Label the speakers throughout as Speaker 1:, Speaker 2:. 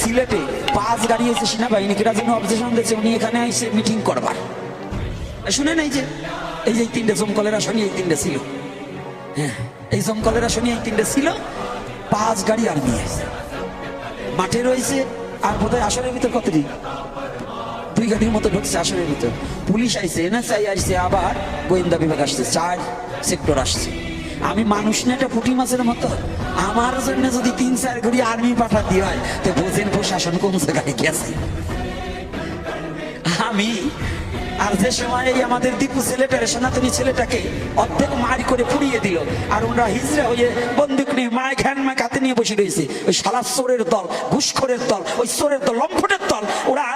Speaker 1: সিলেটে 5 গাড়ি এসে সেনাবাহিনী কেটা যেন অবজেকশন দিয়েছে, উনি এখানে এসে মিটিং করবার। শুনে নাই যে এই যে 3টে জমকলের আসনি, এই 3টে ছিল, হ্যাঁ এই জমকলের আসনি এই 3টে ছিল, 5 গাড়ি আর্মি আছে মাঠে রয়েছে। আর বোধহয় আসরের ভিতর কতটি 2 গাড়ির মতো ঢুকছে আসরের ভিতর। পুলিশ আইছে, এনএসআই আসছে, আবার গোয়েন্দা বিভাগ আসছে, 4 সেক্টর আসছে। আমি মানুষ না, এটা পুঁটি মাছের মতো। আমার জন্য যদি 3-4 গাড়ি আর্মি পাঠাতে হয় তো বোঝেন প্রশাসন কোন জায়গায় গেছে। আমি আর যে সময় এই আমাদের দীপু ছেলেটার সনাতনী ছেলেটাকে অর্ধেক মারি করে পুড়িয়ে দিল, আর ওরা হিজড়া হয়ে বন্দুক নিয়ে মায় ঘ্যান মায় কাতে নিয়ে বসে রয়েছে। ওই সারা চোরের দল, ঘুষখোরের দল, ওই চোরের দল, লম্পটের দল, ওরা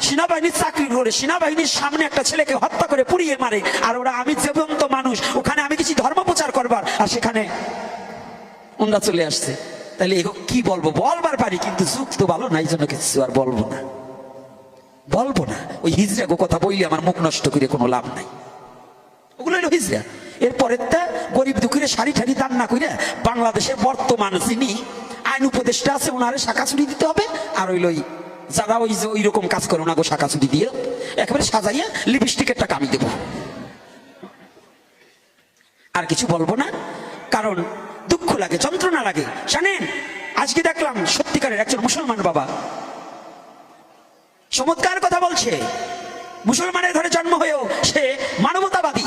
Speaker 1: সেনাবাহিনীর চাকরি করে সেনাবাহিনীর সামনে একটা ছেলেকে হত্যা করে পুড়িয়ে মারে। আর ওরা, আমি জীবন্ত মানুষ, ওখানে আমি কিছু ধর্ম প্রচার করবার, আর সেখানে ওরা চলে আসছে। তাহলে কি বলবো, বলবার পারি, কিন্তু যুগ তো ভালো না, এই জন্য কিছু আর বলবো না। ওই হিজড়া গো কথা বইলে আমার মুখ নষ্ট করে কোনো লাভ নাই। ওগুলো হলো হিজড়া। এরপরে গরিব দুঃখীরে শাড়ি ঠাড়ি দান না করে বাংলাদেশের বর্তমান যিনি আইন উপদেষ্টা আছে, ওনারে শাখা চুরি দিতে হবে। আর ওই যারা ওই রকম কাজ করে ওনাকে শাখা চুরি দিয়ে একেবারে সাজাইয়া লিপস্টিকের টাকা আমি দেবো। আর কিছু বলবো না, কারণ দুঃখ লাগে, যন্ত্রণা লাগে। জানেন, আজকে দেখলাম সত্যিকারের একজন মুসলমান বাবা চমৎকার কথা বলছে। মুসলমানের ঘরে জন্ম হয়েও সে মানবতাবাদী।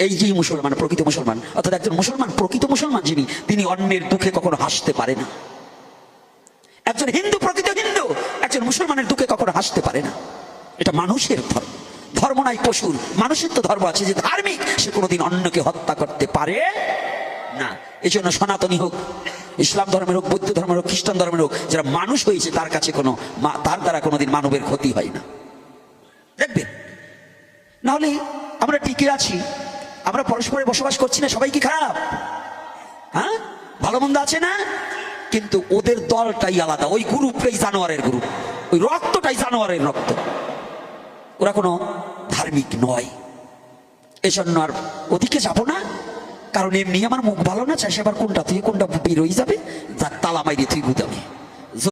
Speaker 1: এই যে মুসলমান, প্রকৃত মুসলমান, অর্থাৎ একজন মুসলমান, প্রকৃত মুসলমান যিনি, তিনি অন্যের দুঃখে কখনো হাসতে পারে না। একজন হিন্দু, প্রকৃত হিন্দু, একজন মুসলমানের দুঃখে কখনো হাসতে পারে না। এটা মানুষের ধর্ম, ধর্ম নাই পশুর। মানুষের তো ধর্ম আছে, যে ধার্মিক সে কোনোদিন অন্যকে হত্যা করতে পারে না। এই জন্য সনাতনী হোক, ইসলাম ধর্মের হোক, বৌদ্ধ ধর্মের হোক, খ্রিস্টান ধর্মের হোক, যারা মানুষ হয়েছে তার কাছে তার দ্বারা কোনোদিন মানবের ক্ষতি হয় না। দেখবেন, নাহলে আমরা টিকে আছি, আমরা পরস্পরে বসবাস করছি না, সবাই কি খারাপ? হ্যাঁ, ভালো মন্দ আছে না, কিন্তু ওদের দলটাই আলাদা। ওই গ্রুপটাই জানোয়ারের গ্রুপ, ওই রক্তটাই জানোয়ারের রক্ত। ওরা কোনো ধার্মিক নয়। এজন্য আর ওদিকে যাবো না, কারণ এমনি আমার মুখ ভালো না, চাই আবার কোনটা তুই কোনটা বের হয়ে যাবে, যার তালা মাইরে তুই বুঝাবি।